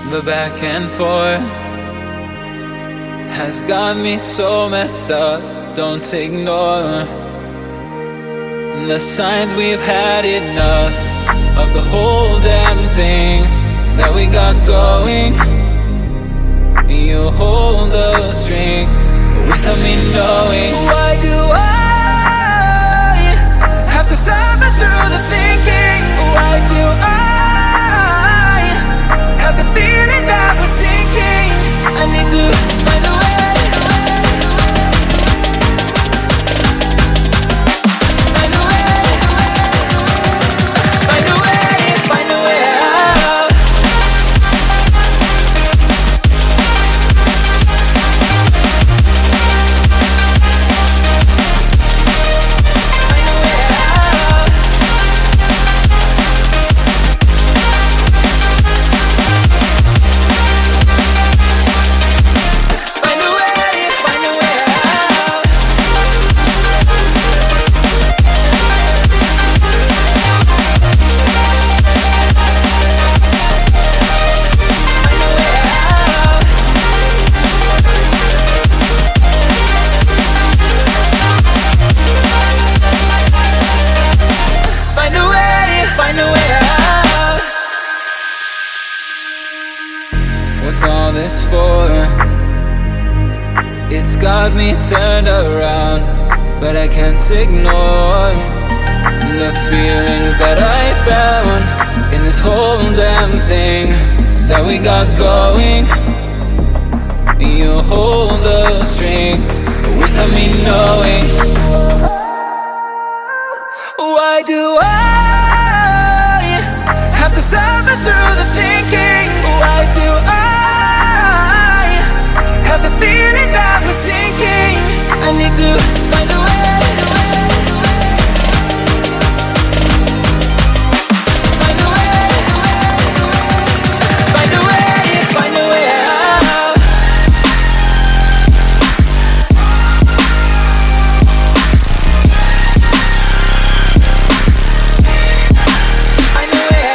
The back and forth has got me so messed up. Don't ignore the signs. We've had enough of the whole damn thing that we got going. You hold the strings without me knowing. Why do I have to suffer through the thinking? Why do I have the feeling that we're sinking? I need to find a way. What's all this for? It's got me turned around, but I can't ignore the feelings that I found in this whole damn thing that we got going. You hold the strings without me knowing. Why do I have to suffer through the thinking? Why do I have the feeling that we're sinking? I need to find a way. Find a way. Find a way. Find a way out. Find a way out.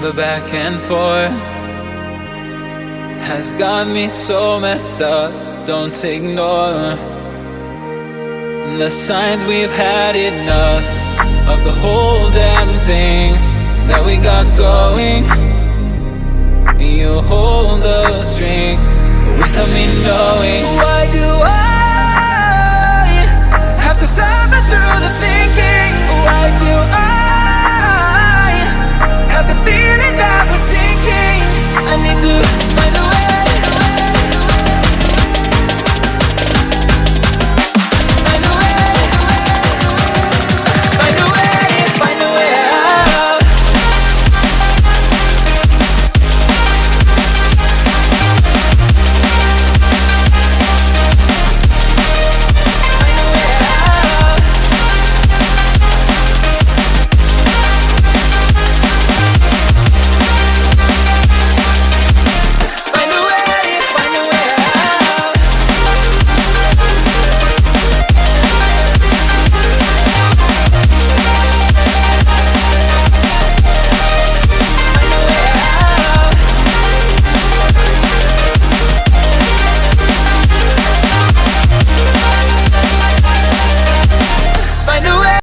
The back and forth has got me so messed up. Don't ignore the signs. We've had enough of the whole damn thing that we got going. You hold the strings without me knowing.